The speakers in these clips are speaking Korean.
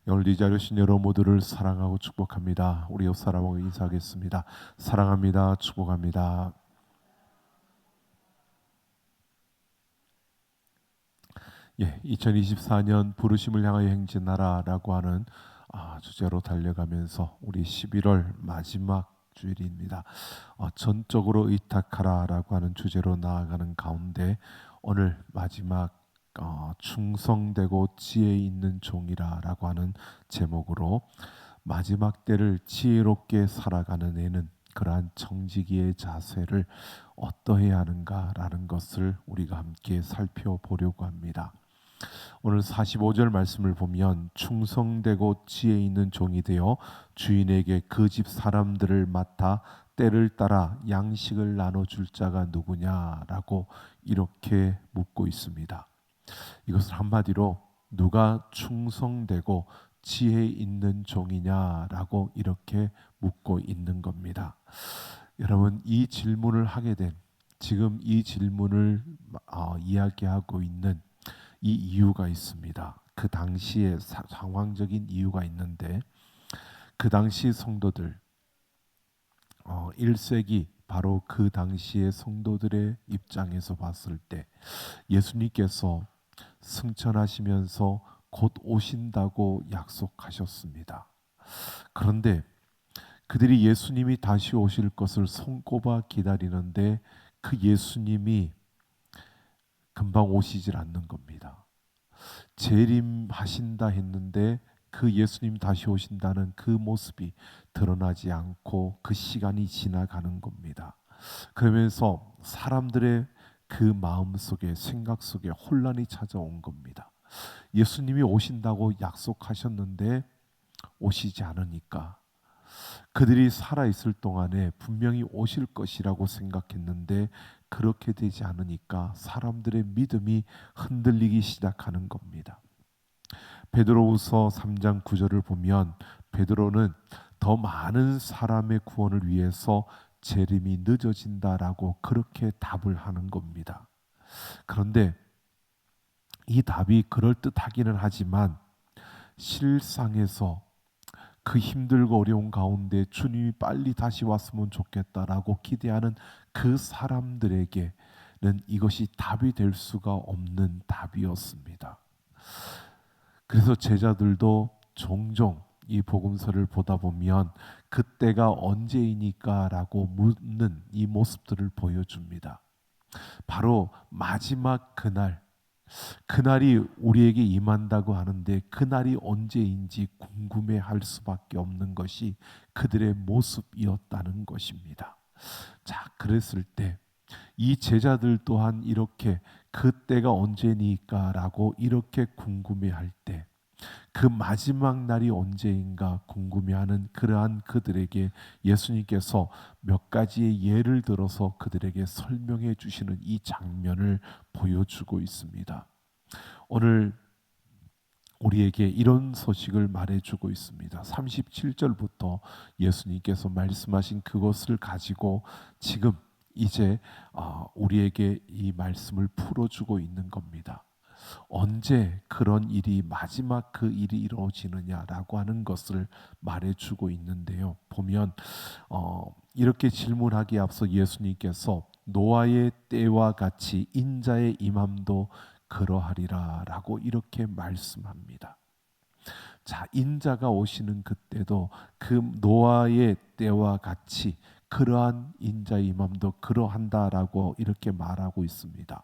오늘 이 자리에 오신 여러분 모두를 사랑하고 축복합니다. 우리 옆 사람하고 인사하겠습니다. 사랑합니다. 축복합니다. 예, 2024년 부르심을 향하여 행진하라라고 하는 주제로 달려가면서 우리 11월 마지막 주일입니다. 전적으로 의탁하라라고 하는 주제로 나아가는 가운데 오늘 마지막 충성되고 지혜 있는 종이라라고 하는 제목으로 마지막 때를 지혜롭게 살아가는 애는 그러한 청지기의 자세를 어떠해야 하는가라는 것을 우리가 함께 살펴보려고 합니다. 오늘 45절 말씀을 보면 충성되고 지혜 있는 종이 되어 주인에게 그 집 사람들을 맡아 때를 따라 양식을 나눠줄 자가 누구냐라고 이렇게 묻고 있습니다. 이것을 한마디로 누가 충성되고 지혜 있는 종이냐라고 이렇게 묻고 있는 겁니다. 여러분, 이 질문을 하게 된 지금 이 질문을 이야기하고 있는 이 이유가 있습니다. 그 당시에 상황적인 이유가 있는데 그 당시 성도들 1세기 바로 그 당시의 성도들의 입장에서 봤을 때 예수님께서 승천하시면서 곧 오신다고 약속하셨습니다. 그런데 그들이 예수님이 다시 오실 것을 손꼽아 기다리는데 그 예수님이 금방 오시질 않는 겁니다. 재림하신다 했는데 그 예수님 다시 오신다는 그 모습이 드러나지 않고 그 시간이 지나가는 겁니다. 그러면서 사람들의 그 마음 속에 생각 속에 혼란이 찾아온 겁니다. 예수님이 오신다고 약속하셨는데 오시지 않으니까 그들이 살아있을 동안에 분명히 오실 것이라고 생각했는데 그렇게 되지 않으니까 사람들의 믿음이 흔들리기 시작하는 겁니다. 베드로후서 3장 9절을 보면 베드로는 더 많은 사람의 구원을 위해서 재림이 늦어진다라고 그렇게 답을 하는 겁니다. 그런데 이 답이 그럴듯하기는 하지만 실상에서 그 힘들고 어려운 가운데 주님이 빨리 다시 왔으면 좋겠다라고 기대하는 그 사람들에게는 이것이 답이 될 수가 없는 답이었습니다. 그래서 제자들도 종종 이 복음서를 보다 보면 그때가 언제이니까라고 묻는 이 모습들을 보여줍니다. 바로 마지막 그날이 우리에게 임한다고 하는데 그날이 언제인지 궁금해할 수밖에 없는 것이 그들의 모습이었다는 것입니다. 자, 그랬을 때 이 제자들 또한 이렇게 그때가 언제니까라고 이렇게 궁금해할 때 그 마지막 날이 언제인가 궁금해하는 그러한 그들에게 예수님께서 몇 가지의 예를 들어서 그들에게 설명해 주시는 이 장면을 보여주고 있습니다. 오늘 우리에게 이런 소식을 말해주고 있습니다. 37절부터 예수님께서 말씀하신 그것을 가지고 지금 이제 우리에게 이 말씀을 풀어주고 있는 겁니다. 언제 그런 일이 마지막 그 일이 이루어지느냐라고 하는 것을 말해주고 있는데요. 보면 이렇게 질문하기에 앞서 예수님께서 노아의 때와 같이 인자의 임함도 그러하리라라고 이렇게 말씀합니다. 자, 인자가 오시는 그때도 그 노아의 때와 같이 그러한 인자의 임함도 그러한다라고 이렇게 말하고 있습니다.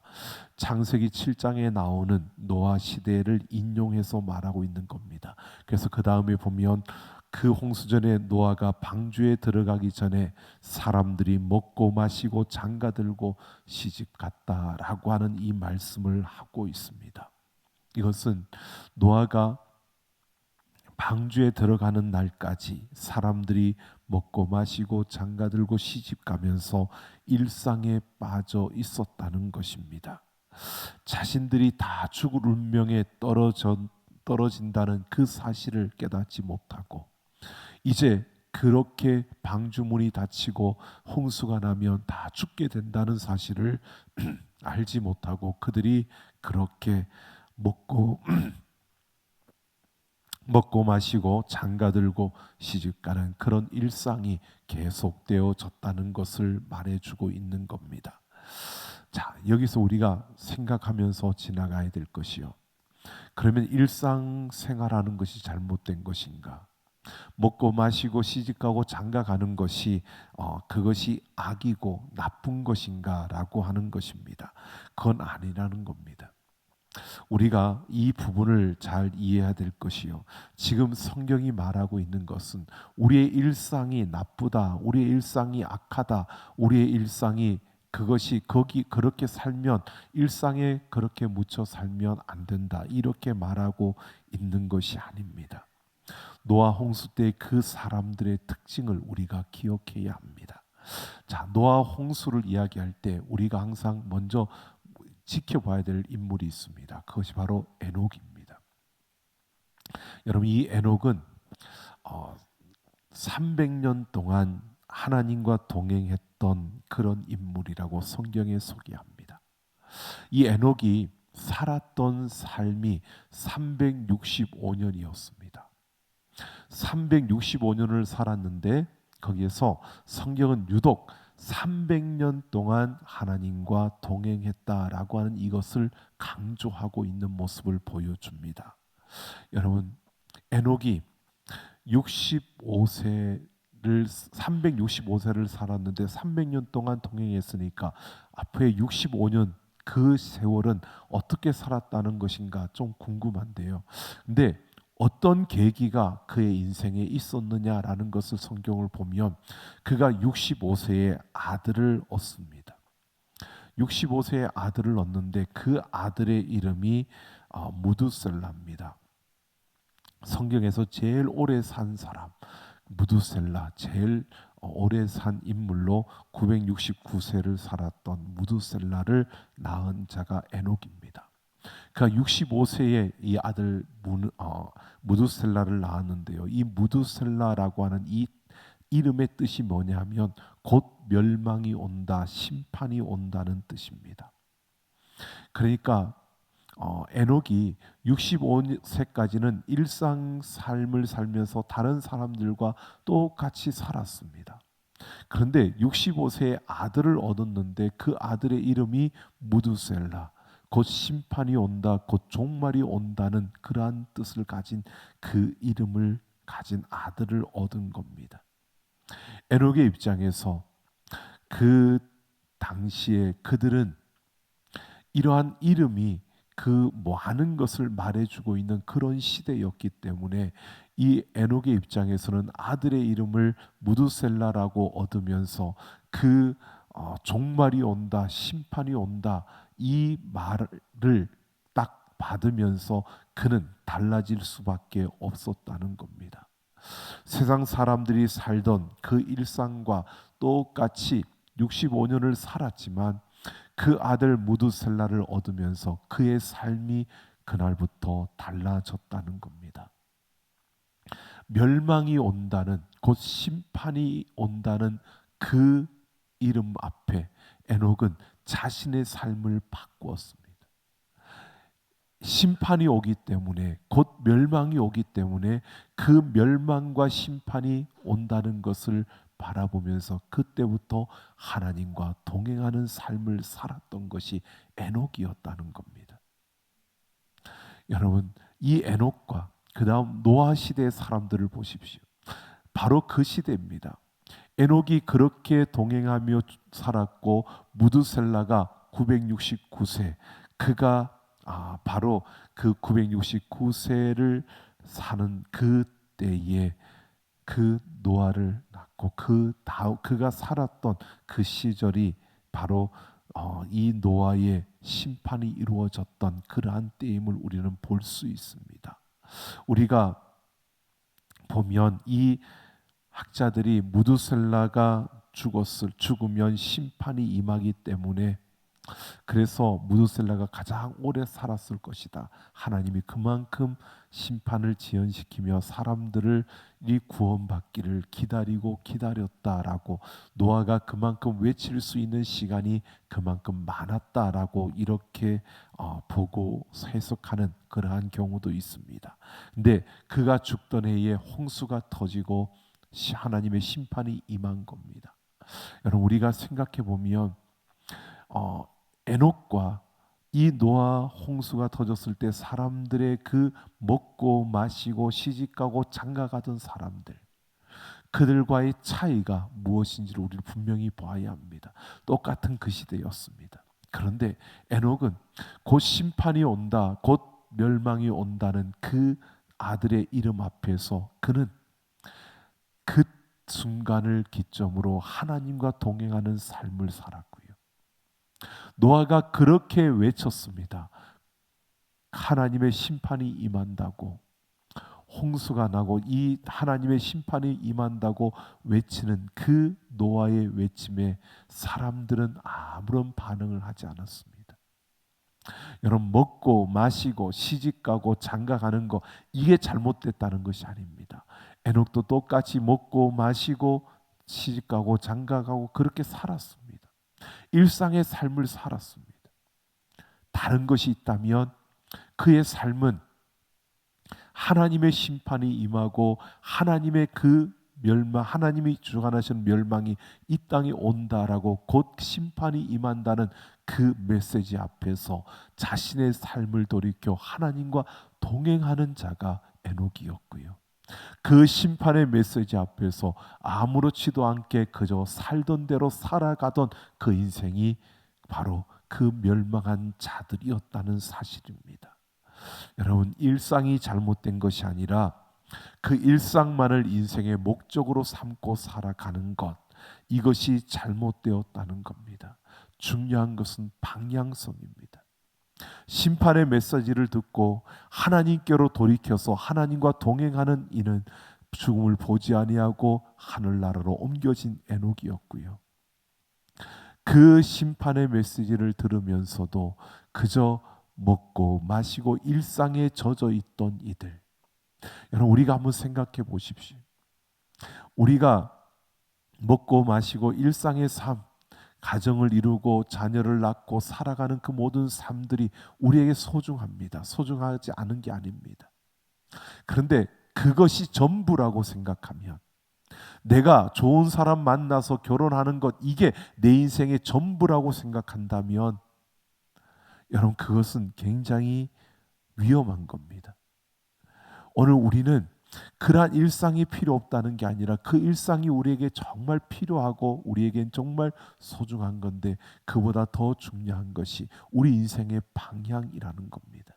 창세기 7장에 나오는 노아 시대를 인용해서 말하고 있는 겁니다. 그래서 그 다음에 보면 그 홍수전에 노아가 방주에 들어가기 전에 사람들이 먹고 마시고 장가들고 시집 갔다라고 하는 이 말씀을 하고 있습니다. 이것은 노아가 방주에 들어가는 날까지 사람들이 먹고 마시고 장가들고 시집 가면서 일상에 빠져 있었다는 것입니다. 자신들이 다 죽을 운명에 떨어진다는 그 사실을 깨닫지 못하고 이제 그렇게 방주문이 닫히고 홍수가 나면 다 죽게 된다는 사실을 알지 못하고 그들이 그렇게 먹고 먹고 마시고 장가들고 시집가는 그런 일상이 계속되어졌다는 것을 말해주고 있는 겁니다. 자, 여기서 우리가 생각하면서 지나가야 될 것이요. 그러면 일상생활하는 것이 잘못된 것인가? 먹고 마시고 시집가고 장가가는 것이 그것이 악이고 나쁜 것인가라고 하는 것입니다. 그건 아니라는 겁니다. 우리가 이 부분을 잘 이해해야 될 것이요. 지금 성경이 말하고 있는 것은 우리의 일상이 나쁘다, 우리의 일상이 악하다, 우리의 일상이 그것이 거기 그렇게 살면 일상에 그렇게 묻혀 살면 안 된다. 이렇게 말하고 있는 것이 아닙니다. 노아 홍수 때 그 사람들의 특징을 우리가 기억해야 합니다. 자, 노아 홍수를 이야기할 때 우리가 항상 먼저 지켜봐야 될 인물이 있습니다. 그것이 바로 에녹입니다. 여러분, 이 에녹은 300년 동안 하나님과 동행했던 그런 인물이라고 성경에 소개합니다. 이 에녹이 살았던 삶이 365년이었습니다. 365년을 살았는데 거기에서 성경은 유독 300년 동안 하나님과 동행했다라고 하는 이것을 강조하고 있는 모습을 보여줍니다. 여러분, 에녹이 65세를 365세를 살았는데 300년 동안 동행했으니까 앞에 65년 그 세월은 어떻게 살았다는 것인가 좀 궁금한데요. 근데 어떤 계기가 그의 인생에 있었느냐라는 것을 성경을 보면 그가 65세의 아들을 얻습니다. 65세의 아들을 얻는데 그 아들의 이름이 무두셀라입니다. 성경에서 제일 오래 산 사람 무두셀라, 제일 오래 산 인물로 969세를 살았던 무두셀라를 낳은 자가 에녹입니다. 그가 65세에 이 아들 무두셀라를 낳았는데요. 이 무두셀라라고 하는 이 이름의 뜻이 뭐냐면 곧 멸망이 온다, 심판이 온다는 뜻입니다. 그러니까 에녹이 65세까지는 일상 삶을 살면서 다른 사람들과 똑같이 살았습니다. 그런데 65세의 아들을 얻었는데 그 아들의 이름이 무두셀라, 곧 심판이 온다, 곧 종말이 온다는 그러한 뜻을 가진 그 이름을 가진 아들을 얻은 겁니다. 에녹의 입장에서 그 당시에 그들은 이러한 이름이 그 많은 것을 말해주고 있는 그런 시대였기 때문에 이 에녹의 입장에서는 아들의 이름을 무두셀라라고 얻으면서 그 종말이 온다, 심판이 온다 이 말을 딱 받으면서 그는 달라질 수밖에 없었다는 겁니다. 세상 사람들이 살던 그 일상과 똑같이 65년을 살았지만 그 아들 무두셀라를 얻으면서 그의 삶이 그날부터 달라졌다는 겁니다. 멸망이 온다는, 곧 심판이 온다는 그 이름 앞에 에녹은 자신의 삶을 바꾸었습니다. 심판이 오기 때문에, 곧 멸망이 오기 때문에 그 멸망과 심판이 온다는 것을 바라보면서 그때부터 하나님과 동행하는 삶을 살았던 것이 에녹이었다는 겁니다. 여러분, 이 에녹과 그 다음 노아 시대의 사람들을 보십시오. 바로 그 시대입니다. 에녹이 그렇게 동행하며 살았고 무두셀라가 969세, 그가 바로 그 969세를 사는 그 때에 그 노아를 낳고 그가 살았던 그 시절이 바로 이 노아의 심판이 이루어졌던 그러한 때임을 우리는 볼 수 있습니다. 우리가 보면 이 학자들이 무두셀라가 죽으면 심판이 임하기 때문에 그래서 무드셀라가 가장 오래 살았을 것이다. 하나님이 그만큼 심판을 지연시키며 사람들을 이 구원받기를 기다리고 기다렸다라고, 노아가 그만큼 외칠 수 있는 시간이 그만큼 많았다라고 이렇게 보고 해석하는 그러한 경우도 있습니다. 근데 그가 죽던 해에 홍수가 터지고 하나님의 심판이 임한 겁니다. 여러분, 우리가 생각해 보면 에녹과 이 노아 홍수가 터졌을 때 사람들의 그 먹고 마시고 시집가고 장가가던 사람들, 그들과의 차이가 무엇인지를 우리는 분명히 봐야 합니다. 똑같은 그 시대였습니다. 그런데 에녹은 곧 심판이 온다, 곧 멸망이 온다는 그 아들의 이름 앞에서 그는 그 순간을 기점으로 하나님과 동행하는 삶을 살았고요. 노아가 그렇게 외쳤습니다. 하나님의 심판이 임한다고, 홍수가 나고 이 하나님의 심판이 임한다고 외치는 그 노아의 외침에 사람들은 아무런 반응을 하지 않았습니다. 여러분, 먹고 마시고 시집가고 장가가는 거, 이게 잘못됐다는 것이 아닙니다. 에녹도 똑같이 먹고 마시고 시집가고 장가가고 그렇게 살았습니다. 일상의 삶을 살았습니다. 다른 것이 있다면 그의 삶은 하나님의 심판이 임하고 하나님의 그 멸망, 하나님이 주관하시는 멸망이 이 땅에 온다라고, 곧 심판이 임한다는 그 메시지 앞에서 자신의 삶을 돌이켜 하나님과 동행하는 자가 에녹이었고요. 그 심판의 메시지 앞에서 아무렇지도 않게 그저 살던 대로 살아가던 그 인생이 바로 그 멸망한 자들이었다는 사실입니다. 여러분, 일상이 잘못된 것이 아니라 그 일상만을 인생의 목적으로 삼고 살아가는 것, 이것이 잘못되었다는 겁니다. 중요한 것은 방향성입니다. 심판의 메시지를 듣고 하나님께로 돌이켜서 하나님과 동행하는 이는 죽음을 보지 아니하고 하늘나라로 옮겨진 에녹이었고요. 그 심판의 메시지를 들으면서도 그저 먹고 마시고 일상에 젖어 있던 이들, 여러분, 우리가 한번 생각해 보십시오. 우리가 먹고 마시고 일상의 삶, 가정을 이루고 자녀를 낳고 살아가는 그 모든 삶들이 우리에게 소중합니다. 소중하지 않은 게 아닙니다. 그런데 그것이 전부라고 생각하면, 내가 좋은 사람 만나서 결혼하는 것, 이게 내 인생의 전부라고 생각한다면, 여러분, 그것은 굉장히 위험한 겁니다. 오늘 우리는 그러한 일상이 필요 없다는 게 아니라 그 일상이 우리에게 정말 필요하고 우리에겐 정말 소중한 건데, 그보다 더 중요한 것이 우리 인생의 방향이라는 겁니다.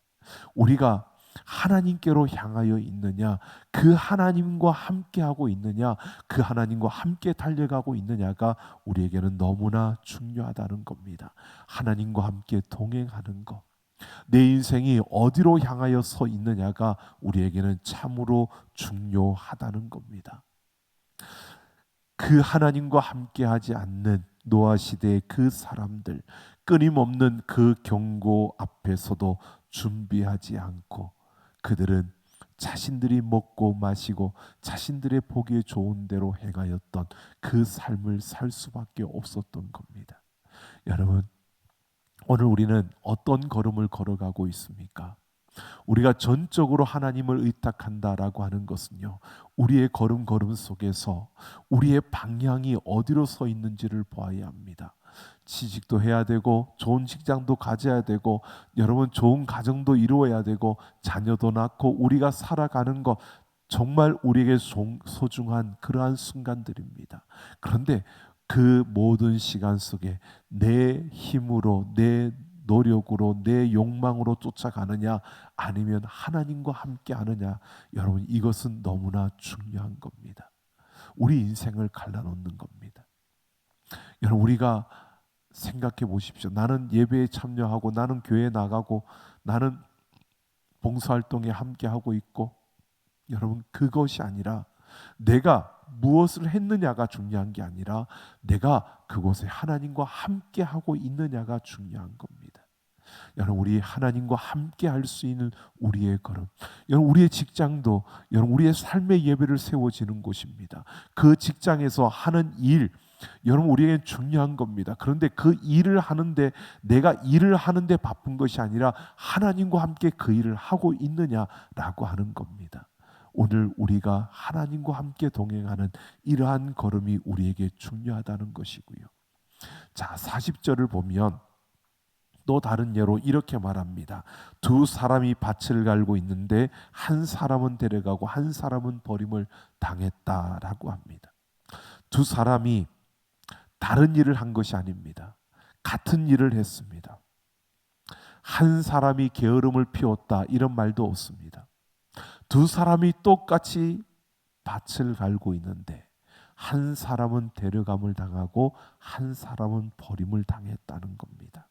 우리가 하나님께로 향하여 있느냐, 그 하나님과 함께하고 있느냐, 그 하나님과 함께 달려가고 있느냐가 우리에게는 너무나 중요하다는 겁니다. 하나님과 함께 동행하는 것, 내 인생이 어디로 향하여 서 있느냐가 우리에게는 참으로 중요하다는 겁니다. 그 하나님과 함께하지 않는 노아 시대의 그 사람들, 끊임없는 그 경고 앞에서도 준비하지 않고 그들은 자신들이 먹고 마시고 자신들의 보기에 좋은 대로 행하였던 그 삶을 살 수밖에 없었던 겁니다. 여러분, 오늘 우리는 어떤 걸음을 걸어가고 있습니까? 우리가 전적으로 하나님을 의탁한다라고 하는 것은요, 우리의 걸음 속에서 우리의 방향이 어디로 서 있는지를 보아야 합니다. 취직도 해야 되고 좋은 직장도 가져야 되고 여러분 좋은 가정도 이루어야 되고 자녀도 낳고 우리가 살아가는 것, 정말 우리에게 소중한 그러한 순간들입니다. 그런데 그 모든 시간 속에 내 힘으로, 내 노력으로, 내 욕망으로 쫓아가느냐 아니면 하나님과 함께 하느냐, 여러분 이것은 너무나 중요한 겁니다. 우리 인생을 갈라놓는 겁니다. 여러분, 우리가 생각해 보십시오. 나는 예배에 참여하고 나는 교회에 나가고 나는 봉사활동에 함께 하고 있고, 여러분 그것이 아니라 내가 무엇을 했느냐가 중요한 게 아니라 내가 그곳에 하나님과 함께 하고 있느냐가 중요한 겁니다. 여러분, 우리 하나님과 함께 할 수 있는 우리의 걸음, 여러분 우리의 직장도 여러분 우리의 삶의 예배를 세워지는 곳입니다. 그 직장에서 하는 일, 여러분 우리에겐 중요한 겁니다. 그런데 그 일을 하는데 내가 일을 하는데 바쁜 것이 아니라 하나님과 함께 그 일을 하고 있느냐라고 하는 겁니다. 오늘 우리가 하나님과 함께 동행하는 이러한 걸음이 우리에게 중요하다는 것이고요. 자, 40절을 보면 또 다른 예로 이렇게 말합니다. 두 사람이 밭을 갈고 있는데 한 사람은 데려가고 한 사람은 버림을 당했다라고 합니다. 두 사람이 다른 일을 한 것이 아닙니다. 같은 일을 했습니다. 한 사람이 게으름을 피웠다 이런 말도 없습니다. 두 사람이 똑같이 밭을 갈고 있는데 한 사람은 데려감을 당하고 한 사람은 버림을 당했다는 겁니다.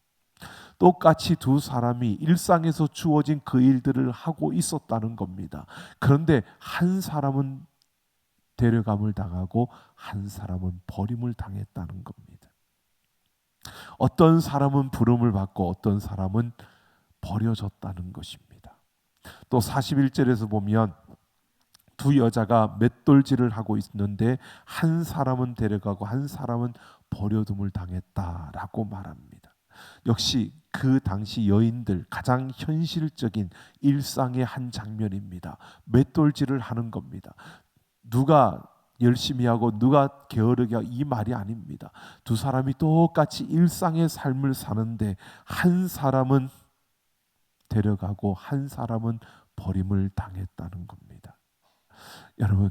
똑같이 두 사람이 일상에서 주어진 그 일들을 하고 있었다는 겁니다. 그런데 한 사람은 데려감을 당하고 한 사람은 버림을 당했다는 겁니다. 어떤 사람은 부름을 받고 어떤 사람은 버려졌다는 것입니다. 또 41절에서 보면 두 여자가 맷돌질을 하고 있는데 한 사람은 데려가고 한 사람은 버려둠을 당했다라고 말합니다. 역시 그 당시 여인들 가장 현실적인 일상의 한 장면입니다. 맷돌질을 하는 겁니다. 누가 열심히 하고 누가 게으르게 하고 이 말이 아닙니다. 두 사람이 똑같이 일상의 삶을 사는데 한 사람은 데려가고 한 사람은 버림을 당했다는 겁니다. 여러분,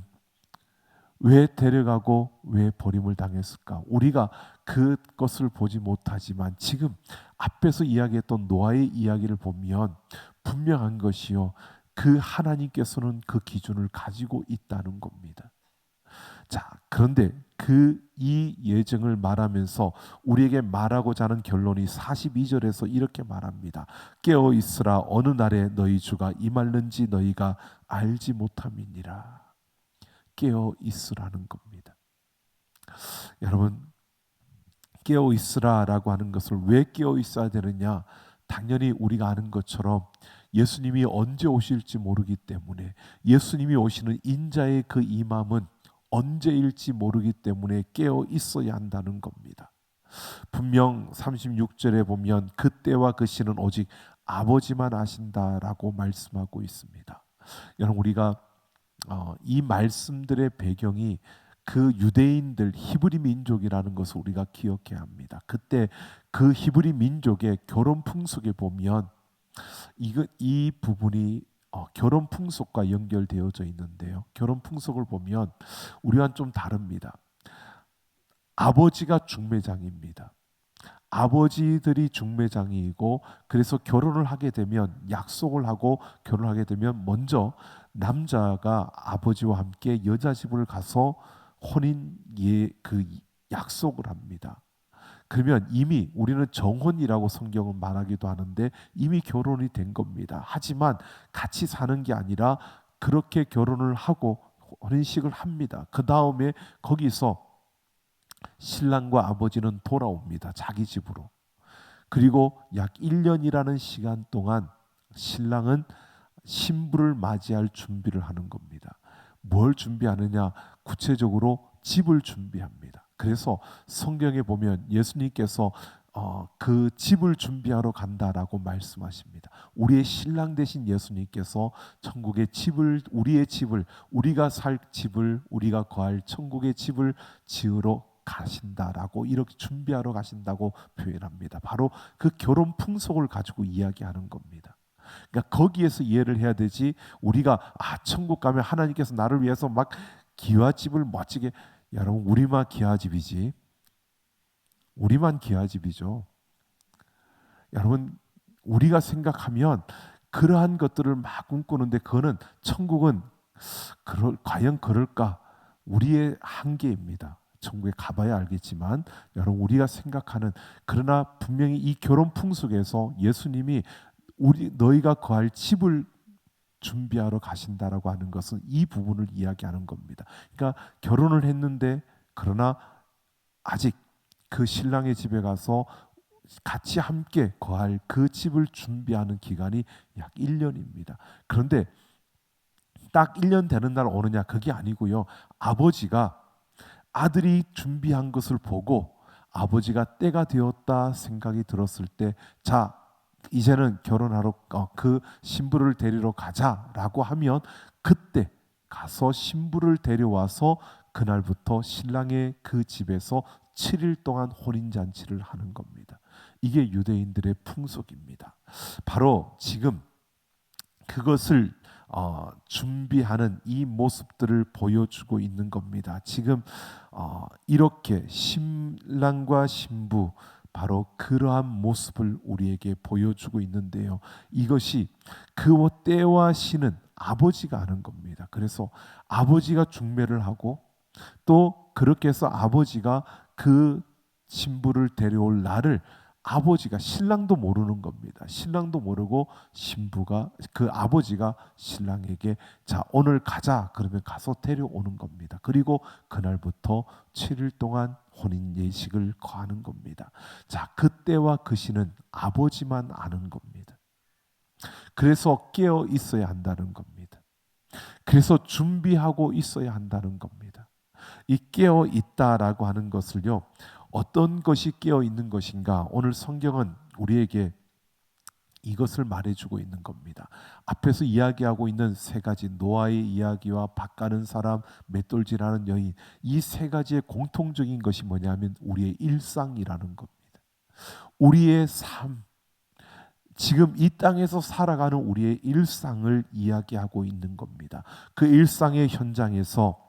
왜 데려가고 왜 버림을 당했을까? 우리가 그것을 보지 못하지만 지금 앞에서 이야기했던 노아의 이야기를 보면 분명한 것이요, 그 하나님께서는 그 기준을 가지고 있다는 겁니다. 자, 그런데 이 예정을 말하면서 우리에게 말하고자 하는 결론이 42절에서 이렇게 말합니다. 깨어 있으라, 어느 날에 너희 주가 임할는지 너희가 알지 못함이니라. 깨어 있으라는 겁니다. 여러분, 깨어 있으라라고 하는 것을 왜 깨어 있어야 되느냐? 당연히 우리가 아는 것처럼 예수님이 언제 오실지 모르기 때문에, 예수님이 오시는 인자의 그 임함은 언제일지 모르기 때문에 깨어 있어야 한다는 겁니다. 분명 36절에 보면 그때와 그 시는 오직 아버지만 아신다라고 말씀하고 있습니다. 여러분, 우리가 이 말씀들의 배경이 그 유대인들 히브리 민족이라는 것을 우리가 기억해야 합니다. 그때 그 히브리 민족의 결혼 풍속에 보면 이 부분이 결혼 풍속과 연결되어져 있는데요. 결혼 풍속을 보면 우리와는 좀 다릅니다. 아버지가 중매장입니다. 아버지들이 중매장이고, 그래서 결혼을 하게 되면, 약속을 하고 결혼하게 되면 먼저 남자가 아버지와 함께 여자 집을 가서 혼인 그 약속을 합니다. 그러면 이미 우리는 정혼이라고 성경은 말하기도 하는데 이미 결혼이 된 겁니다. 하지만 같이 사는 게 아니라 그렇게 결혼을 하고 혼인식을 합니다. 그 다음에 거기서 신랑과 아버지는 돌아옵니다. 자기 집으로. 그리고 약 1년이라는 시간 동안 신랑은 신부를 맞이할 준비를 하는 겁니다. 뭘 준비하느냐? 구체적으로 집을 준비합니다. 그래서 성경에 보면 예수님께서 그 집을 준비하러 간다라고 말씀하십니다. 우리의 신랑 되신 예수님께서 천국의 집을, 우리의 집을, 우리가 살 집을, 우리가 거할 천국의 집을 지으러 가신다라고, 이렇게 준비하러 가신다고 표현합니다. 바로 그 결혼 풍속을 가지고 이야기하는 겁니다. 그러니까 거기에서 이해를 해야 되지, 우리가 천국 가면 하나님께서 나를 위해서 막 기와집을 멋지게, 여러분 우리만 기와집이지, 우리만 기와집이죠. 여러분, 우리가 생각하면 그러한 것들을 막 꿈꾸는데 그거는, 천국은 과연 그럴까? 우리의 한계입니다. 천국에 가봐야 알겠지만, 여러분 우리가 생각하는, 그러나 분명히 이 결혼 풍속에서 예수님이 너희가 거할 집을 준비하러 가신다라고 하는 것은 이 부분을 이야기하는 겁니다. 그러니까 결혼을 했는데 그러나 아직 그 신랑의 집에 가서 같이 함께 거할 그 집을 준비하는 기간이 약 1년입니다. 그런데 딱 1년 되는 날 오느냐 그게 아니고요. 아버지가 아들이 준비한 것을 보고 아버지가 때가 되었다 생각이 들었을 때, 자 이제는 결혼하러 그 신부를 데리러 가자라고 하면 그때 가서 신부를 데려와서 그날부터 신랑의 그 집에서 7일 동안 혼인잔치를 하는 겁니다. 이게 유대인들의 풍속입니다. 바로 지금 그것을 준비하는 이 모습들을 보여주고 있는 겁니다. 지금 이렇게 신랑과 신부 바로 그러한 모습을 우리에게 보여주고 있는데요. 이것이 그 때와 시는 아버지가 하는 겁니다. 그래서 아버지가 중매를 하고 또 그렇게 해서 아버지가 그 신부를 데려올 날을 아버지가, 신랑도 모르는 겁니다. 신랑도 모르고 신부가, 그 아버지가 신랑에게 자 오늘 가자 그러면 가서 데려오는 겁니다. 그리고 그날부터 7일 동안 혼인 예식을 거하는 겁니다. 자, 그때와 그 시는 아버지만 아는 겁니다. 그래서 깨어 있어야 한다는 겁니다. 그래서 준비하고 있어야 한다는 겁니다. 이 깨어 있다라고 하는 것을요, 어떤 것이 깨어 있는 것인가? 오늘 성경은 우리에게 이것을 말해주고 있는 겁니다. 앞에서 이야기하고 있는 세 가지, 노아의 이야기와 밭 가는 사람, 맷돌질하는 여인, 이 세 가지의 공통적인 것이 뭐냐면 우리의 일상이라는 겁니다. 우리의 삶, 지금 이 땅에서 살아가는 우리의 일상을 이야기하고 있는 겁니다. 그 일상의 현장에서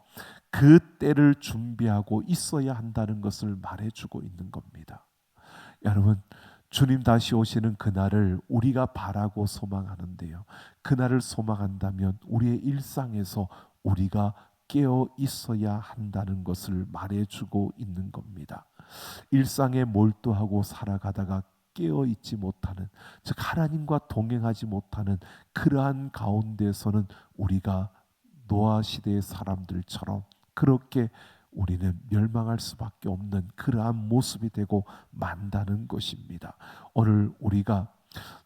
그 때를 준비하고 있어야 한다는 것을 말해주고 있는 겁니다. 여러분, 주님 다시 오시는 그날을 우리가 바라고 소망하는데요. 그날을 소망한다면 우리의 일상에서 우리가 깨어 있어야 한다는 것을 말해주고 있는 겁니다. 일상에 몰두하고 살아가다가 깨어 있지 못하는, 즉 하나님과 동행하지 못하는 그러한 가운데서는 우리가 노아 시대의 사람들처럼 그렇게 우리는 멸망할 수밖에 없는 그러한 모습이 되고 만다는 것입니다. 오늘 우리가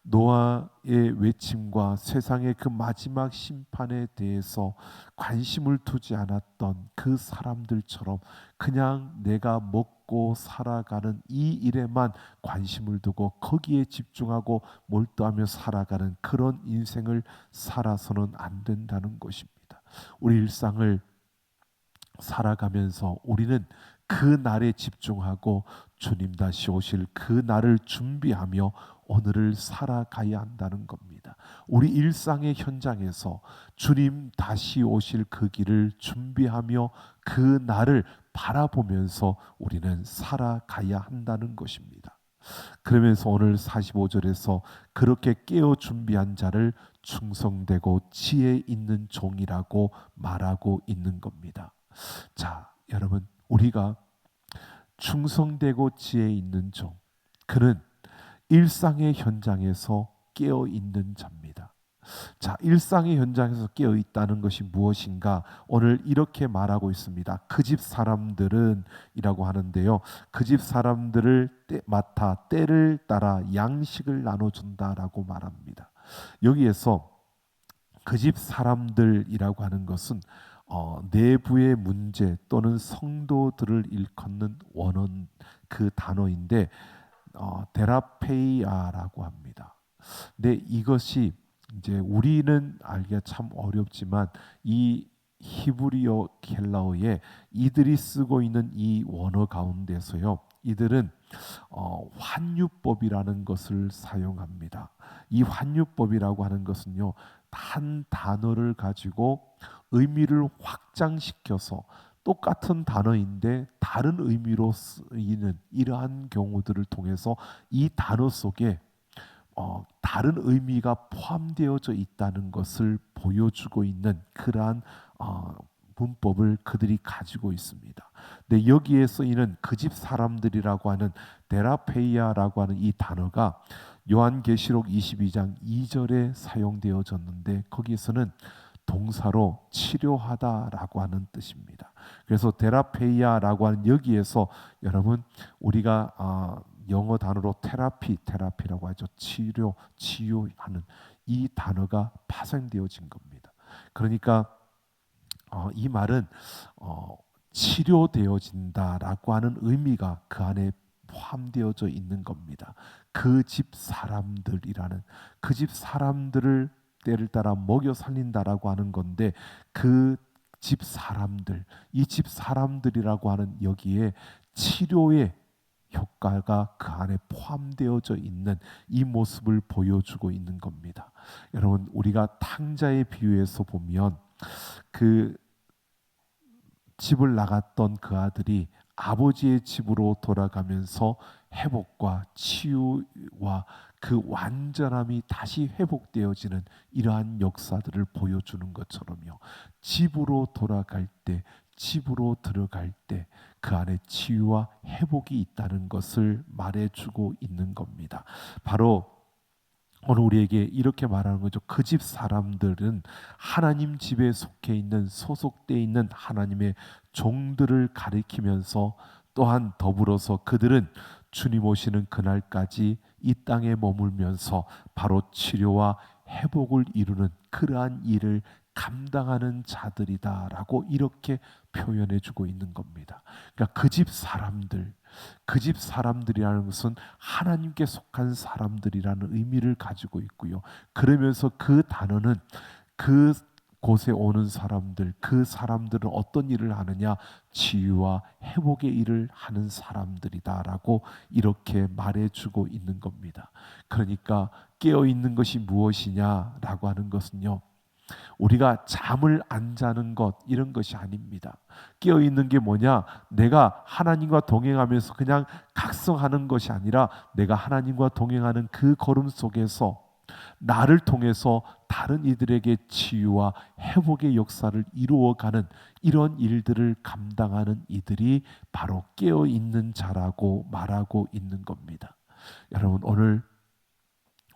노아의 외침과 세상의 그 마지막 심판에 대해서 관심을 두지 않았던 그 사람들처럼 그냥 내가 먹고 살아가는 이 일에만 관심을 두고 거기에 집중하고 몰두하며 살아가는 그런 인생을 살아서는 안 된다는 것입니다. 우리 일상을 살아가면서 우리는 그 날에 집중하고 주님 다시 오실 그 날을 준비하며 오늘을 살아가야 한다는 겁니다. 우리 일상의 현장에서 주님 다시 오실 그 길을 준비하며 그 날을 바라보면서 우리는 살아가야 한다는 것입니다. 그러면서 오늘 45절에서 그렇게 깨어 준비한 자를 충성되고 지혜 있는 종이라고 말하고 있는 겁니다. 자, 여러분, 우리가 충성되고 지혜 있는 종, 그는 일상의 현장에서 깨어 있는 자입니다. 자, 일상의 현장에서 깨어 있다는 것이 무엇인가? 오늘 이렇게 말하고 있습니다. 그 집 사람들은 이라고 하는데요. 그 집 사람들을 맡아 때를 따라 양식을 나눠준다라고 말합니다. 여기에서 그 집 사람들이라고 하는 것은 내부의 문제 또는 성도들을 일컫는 원어는 그 단어인데 데라페이아라고 합니다. 근데 이것이 이제 우리는 알기가 참 어렵지만 이 히브리어 헬라어에 이들이 쓰고 있는 이 원어 가운데서요, 이들은 환유법이라는 것을 사용합니다. 이 환유법이라고 하는 것은요, 한 단어를 가지고 의미를 확장시켜서 똑같은 단어인데 다른 의미로 쓰이는 이러한 경우들을 통해서 이 단어 속에 다른 의미가 포함되어져 있다는 것을 보여주고 있는 그러한 문법을 그들이 가지고 있습니다. 근데 여기에 쓰이는 그 집 사람들이라고 하는 데라페이아라고 하는 이 단어가 요한계시록 22장 2절에 사용되어졌는데 거기에서는 동사로 치료하다라고 하는 뜻입니다. 그래서 데라페이아라고 하는 여기에서 여러분 우리가 영어 단어로 테라피라고 하죠. 치유하는 이 단어가 파생되어진 겁니다. 그러니까 이 말은 치료되어진다라고 하는 의미가 그 안에 포함되어져 있는 겁니다. 그 집 사람들이라는 그 집 사람들을 때를 따라 먹여 살린다라고 하는 건데 그 집 사람들, 이 집 사람들이라고 하는 여기에 치료의 효과가 그 안에 포함되어져 있는 이 모습을 보여주고 있는 겁니다. 여러분 우리가 탕자의 비유에서 보면 그 집을 나갔던 그 아들이 아버지의 집으로 돌아가면서 회복과 치유와 그 완전함이 다시 회복되어지는 이러한 역사들을 보여주는 것처럼요. 집으로 돌아갈 때, 집으로 들어갈 때 그 안에 치유와 회복이 있다는 것을 말해주고 있는 겁니다. 바로 오늘 우리에게 이렇게 말하는 거죠. 그 집 사람들은 하나님 집에 속해 있는 소속되어 있는 하나님의 종들을 가리키면서 또한 더불어서 그들은 주님 오시는 그날까지 이 땅에 머물면서 바로 치료와 회복을 이루는 그러한 일을 감당하는 자들이다라고 이렇게 표현해 주고 있는 겁니다. 그러니까 그 집 사람들, 그 집 사람들이라는 것은 하나님께 속한 사람들이라는 의미를 가지고 있고요. 그러면서 그 단어는 그 곳에 오는 사람들, 그 사람들은 어떤 일을 하느냐? 치유와 회복의 일을 하는 사람들이다라고 이렇게 말해주고 있는 겁니다. 그러니까 깨어있는 것이 무엇이냐라고 하는 것은요, 우리가 잠을 안 자는 것 이런 것이 아닙니다. 깨어있는 게 뭐냐? 내가 하나님과 동행하면서 그냥 각성하는 것이 아니라 내가 하나님과 동행하는 그 걸음 속에서 나를 통해서 다른 이들에게 치유와 회복의 역사를 이루어가는 이런 일들을 감당하는 이들이 바로 깨어있는 자라고 말하고 있는 겁니다. 여러분 오늘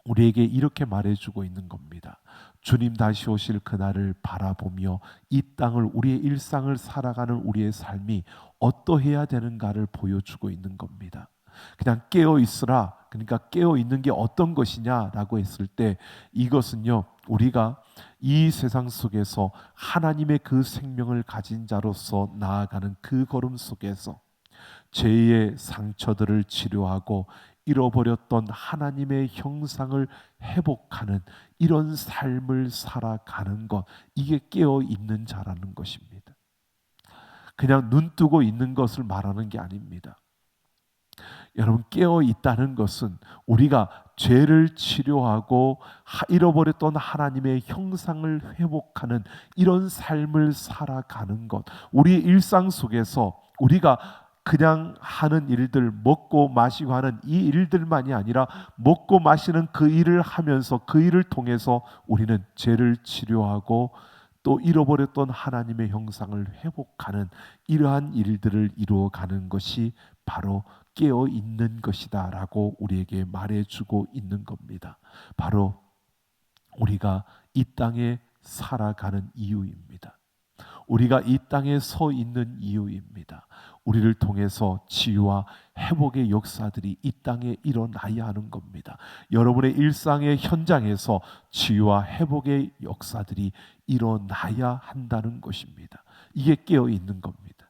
우리에게 이렇게 말해주고 있는 겁니다. 주님 다시 오실 그날을 바라보며 이 땅을 우리의 일상을 살아가는 우리의 삶이 어떠해야 되는가를 보여주고 있는 겁니다. 그냥 깨어 있으라. 그러니까 깨어 있는 게 어떤 것이냐라고 했을 때 이것은요 우리가 이 세상 속에서 하나님의 그 생명을 가진 자로서 나아가는 그 걸음 속에서 죄의 상처들을 치료하고 잃어버렸던 하나님의 형상을 회복하는 이런 삶을 살아가는 것, 이게 깨어 있는 자라는 것입니다. 그냥 눈 뜨고 있는 것을 말하는 게 아닙니다. 여러분 깨어 있다는 것은 우리가 죄를 치료하고 잃어버렸던 하나님의 형상을 회복하는 이런 삶을 살아가는 것, 우리의 일상 속에서 우리가 그냥 하는 일들, 먹고 마시고 하는 이 일들만이 아니라 먹고 마시는 그 일을 하면서 그 일을 통해서 우리는 죄를 치료하고 또 잃어버렸던 하나님의 형상을 회복하는 이러한 일들을 이루어가는 것이 바로 깨어 있는 것이다라고 우리에게 말해주고 있는 겁니다. 바로 우리가 이 땅에 살아가는 이유입니다. 우리가 이 땅에 서 있는 이유입니다. 우리를 통해서 치유와 회복의 역사들이 이 땅에 일어나야 하는 겁니다. 여러분의 일상의 현장에서 치유와 회복의 역사들이 일어나야 한다는 것입니다. 이게 깨어 있는 겁니다.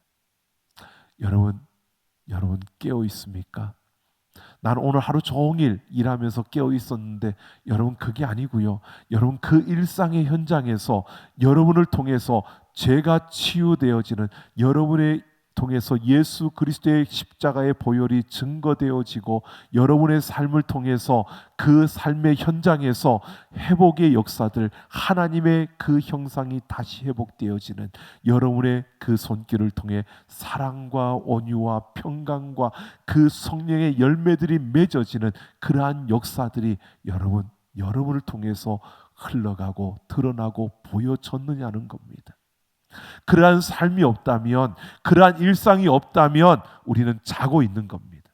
여러분 깨어 있습니까? 나는 오늘 하루 종일 일하면서 깨어 있었는데 여러분 그게 아니고요. 여러분 그 일상의 현장에서 여러분을 통해서 죄가 치유되어지는, 여러분의 통해서 예수 그리스도의 십자가의 보혈이 증거되어지고 여러분의 삶을 통해서 그 삶의 현장에서 회복의 역사들, 하나님의 그 형상이 다시 회복되어지는 여러분의 그 손길을 통해 사랑과 온유와 평강과 그 성령의 열매들이 맺어지는 그러한 역사들이 여러분을 통해서 흘러가고 드러나고 보여졌느냐는 겁니다. 그러한 삶이 없다면, 그러한 일상이 없다면 우리는 자고 있는 겁니다.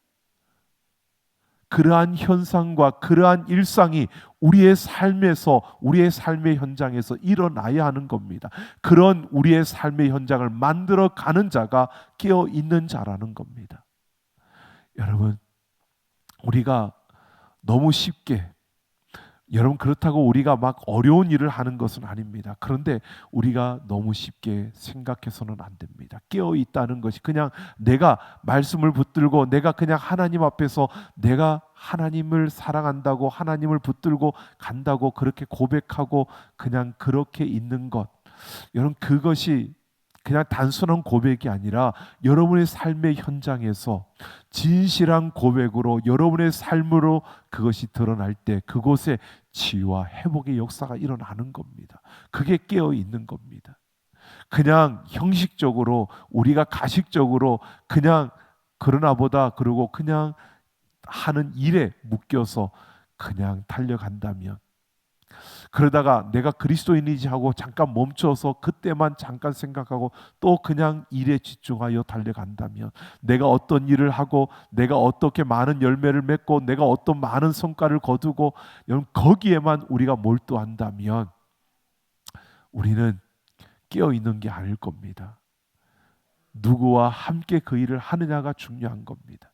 그러한 현상과 그러한 일상이 우리의 삶에서, 우리의 삶의 현장에서 일어나야 하는 겁니다. 그런 우리의 삶의 현장을 만들어가는 자가 깨어 있는 자라는 겁니다. 여러분, 우리가 너무 쉽게, 여러분 그렇다고 우리가 막 어려운 일을 하는 것은 아닙니다. 그런데 우리가 너무 쉽게 생각해서는 안 됩니다. 깨어 있다는 것이 그냥 내가 말씀을 붙들고 내가 그냥 하나님 앞에서 내가 하나님을 사랑한다고 하나님을 붙들고 간다고 그렇게 고백하고 그냥 그렇게 있는 것, 여러분 그것이 그냥 단순한 고백이 아니라 여러분의 삶의 현장에서 진실한 고백으로 여러분의 삶으로 그것이 드러날 때 그곳에 치유와 회복의 역사가 일어나는 겁니다. 그게 깨어 있는 겁니다. 그냥 형식적으로 우리가 가식적으로 그냥 그러나 보다 그러고 그냥 하는 일에 묶여서 그냥 달려간다면, 그러다가 내가 그리스도인이지 하고 잠깐 멈춰서 그때만 잠깐 생각하고 또 그냥 일에 집중하여 달려간다면, 내가 어떤 일을 하고 내가 어떻게 많은 열매를 맺고 내가 어떤 많은 성과를 거두고 여러분 거기에만 우리가 몰두한다면 우리는 깨어 있는 게 아닐 겁니다. 누구와 함께 그 일을 하느냐가 중요한 겁니다.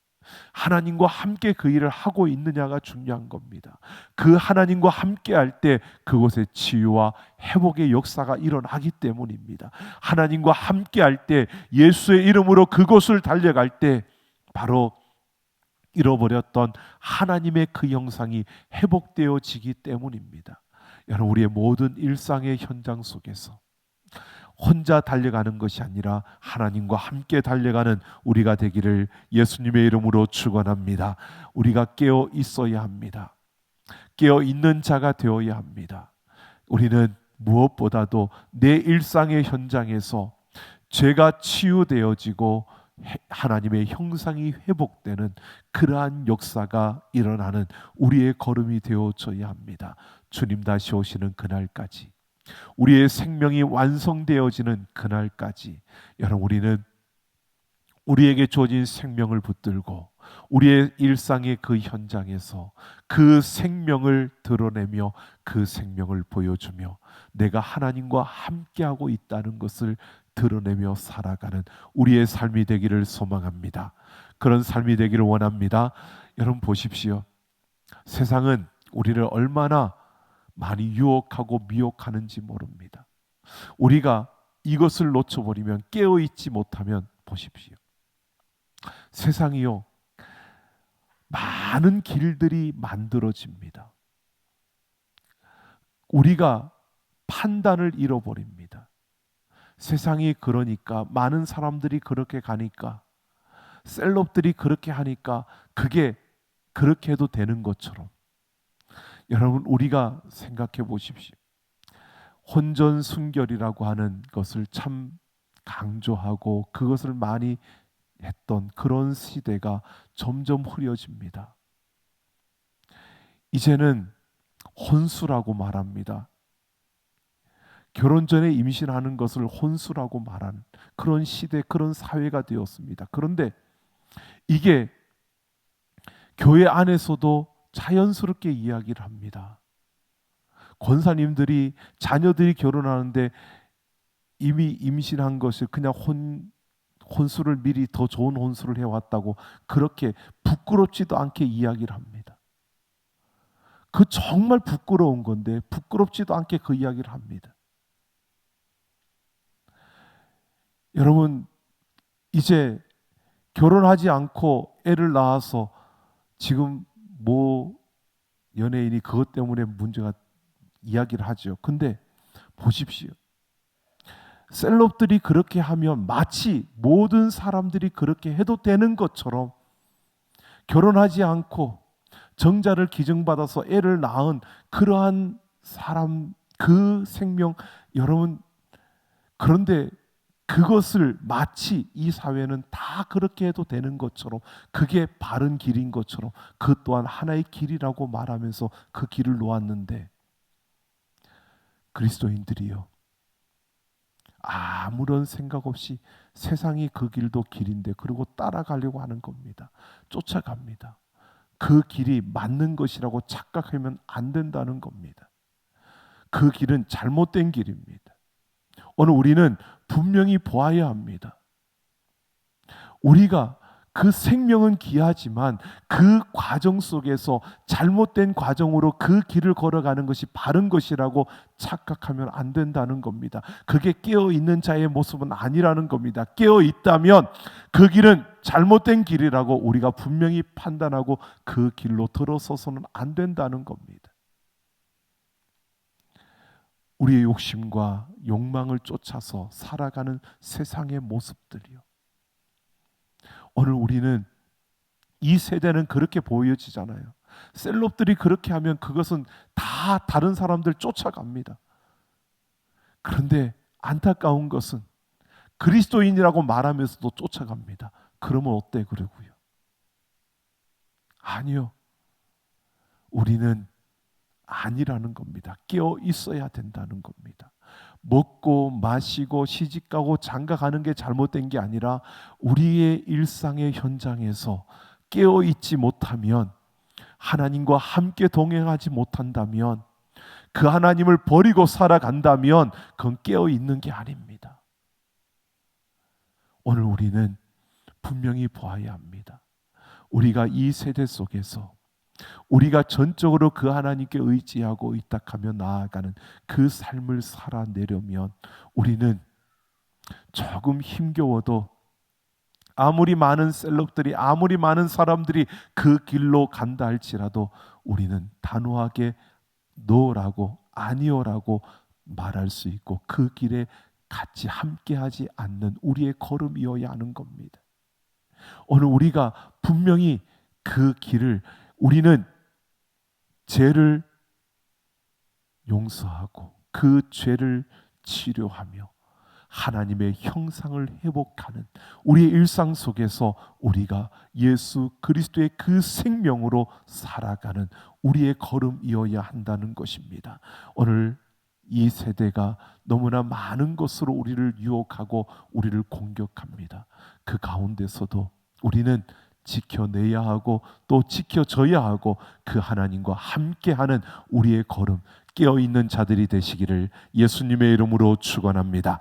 하나님과 함께 그 일을 하고 있느냐가 중요한 겁니다. 그 하나님과 함께 할 때 그곳에 치유와 회복의 역사가 일어나기 때문입니다. 하나님과 함께 할 때 예수의 이름으로 그곳을 달려갈 때 바로 잃어버렸던 하나님의 그 형상이 회복되어지기 때문입니다. 여러분, 우리의 모든 일상의 현장 속에서 혼자 달려가는 것이 아니라 하나님과 함께 달려가는 우리가 되기를 예수님의 이름으로 축원합니다. 우리가 깨어 있어야 합니다. 깨어 있는 자가 되어야 합니다. 우리는 무엇보다도 내 일상의 현장에서 죄가 치유되어지고 하나님의 형상이 회복되는 그러한 역사가 일어나는 우리의 걸음이 되어져야 합니다. 주님 다시 오시는 그날까지, 우리의 생명이 완성되어지는 그날까지 여러분 우리는 우리에게 주어진 생명을 붙들고 우리의 일상의 그 현장에서 그 생명을 드러내며 그 생명을 보여주며 내가 하나님과 함께하고 있다는 것을 드러내며 살아가는 우리의 삶이 되기를 소망합니다. 그런 삶이 되기를 원합니다. 여러분 보십시오. 세상은 우리를 얼마나 많이 유혹하고 미혹하는지 모릅니다. 우리가 이것을 놓쳐버리면, 깨어있지 못하면 보십시오. 세상이요, 많은 길들이 만들어집니다. 우리가 판단을 잃어버립니다. 세상이 그러니까, 많은 사람들이 그렇게 가니까, 셀럽들이 그렇게 하니까 그게 그렇게 해도 되는 것처럼, 여러분 우리가 생각해 보십시오. 혼전순결이라고 하는 것을 참 강조하고 그것을 많이 했던 그런 시대가 점점 흐려집니다. 이제는 혼수라고 말합니다. 결혼 전에 임신하는 것을 혼수라고 말하는 그런 시대, 그런 사회가 되었습니다. 그런데 이게 교회 안에서도 자연스럽게 이야기를 합니다. 권사님들이 자녀들이 결혼하는데 이미 임신한 것을 그냥 혼수를 미리 더 좋은 혼수를 해왔다고 그렇게 부끄럽지도 않게 이야기를 합니다. 그 정말 부끄러운 건데 부끄럽지도 않게 그 이야기를 합니다. 여러분 이제 결혼하지 않고 애를 낳아서 지금 뭐 연예인이 그것 때문에 문제가 이야기를 하죠. 근데 보십시오. 셀럽들이 그렇게 하면 마치 모든 사람들이 그렇게 해도 되는 것처럼 결혼하지 않고 정자를 기증받아서 애를 낳은 그러한 사람, 그 생명, 여러분, 그런데 그것을 마치 이 사회는 다 그렇게 해도 되는 것처럼, 그게 바른 길인 것처럼 그 또한 하나의 길이라고 말하면서 그 길을 놓았는데, 그리스도인들이요, 아무런 생각 없이 세상이 그 길도 길인데 그리고 따라가려고 하는 겁니다. 쫓아갑니다. 그 길이 맞는 것이라고 착각하면 안 된다는 겁니다. 그 길은 잘못된 길입니다. 오늘 우리는 분명히 보아야 합니다. 우리가 그 생명은 귀하지만 그 과정 속에서 잘못된 과정으로 그 길을 걸어가는 것이 바른 것이라고 착각하면 안 된다는 겁니다. 그게 깨어있는 자의 모습은 아니라는 겁니다. 깨어있다면 그 길은 잘못된 길이라고 우리가 분명히 판단하고 그 길로 들어서서는 안 된다는 겁니다. 우리의 욕심과 욕망을 쫓아서 살아가는 세상의 모습들이요. 오늘 우리는 이 세대는 그렇게 보여지잖아요. 셀럽들이 그렇게 하면 그것은 다 다른 사람들 쫓아갑니다. 그런데 안타까운 것은 그리스도인이라고 말하면서도 쫓아갑니다. 그러면 어때 그러고요? 아니요. 우리는 아니라는 겁니다. 깨어 있어야 된다는 겁니다. 먹고 마시고 시집가고 장가가는 게 잘못된 게 아니라 우리의 일상의 현장에서 깨어 있지 못하면, 하나님과 함께 동행하지 못한다면, 그 하나님을 버리고 살아간다면 그건 깨어 있는 게 아닙니다. 오늘 우리는 분명히 보아야 합니다. 우리가 이 세대 속에서 우리가 전적으로 그 하나님께 의지하고 의탁하며 나아가는 그 삶을 살아내려면 우리는 조금 힘겨워도, 아무리 많은 셀럽들이, 아무리 많은 사람들이 그 길로 간다 할지라도 우리는 단호하게 노라고, 아니오라고 말할 수 있고 그 길에 같이 함께하지 않는 우리의 걸음이어야 하는 겁니다. 오늘 우리가 분명히 그 길을, 우리는 죄를 용서하고 그 죄를 치료하며 하나님의 형상을 회복하는 우리의 일상 속에서 우리가 예수 그리스도의 그 생명으로 살아가는 우리의 걸음이어야 한다는 것입니다. 오늘 이 세대가 너무나 많은 것으로 우리를 유혹하고 우리를 공격합니다. 그 가운데서도 우리는 지켜내야 하고 또 지켜져야 하고 그 하나님과 함께하는 우리의 걸음, 깨어있는 자들이 되시기를 예수님의 이름으로 축원합니다.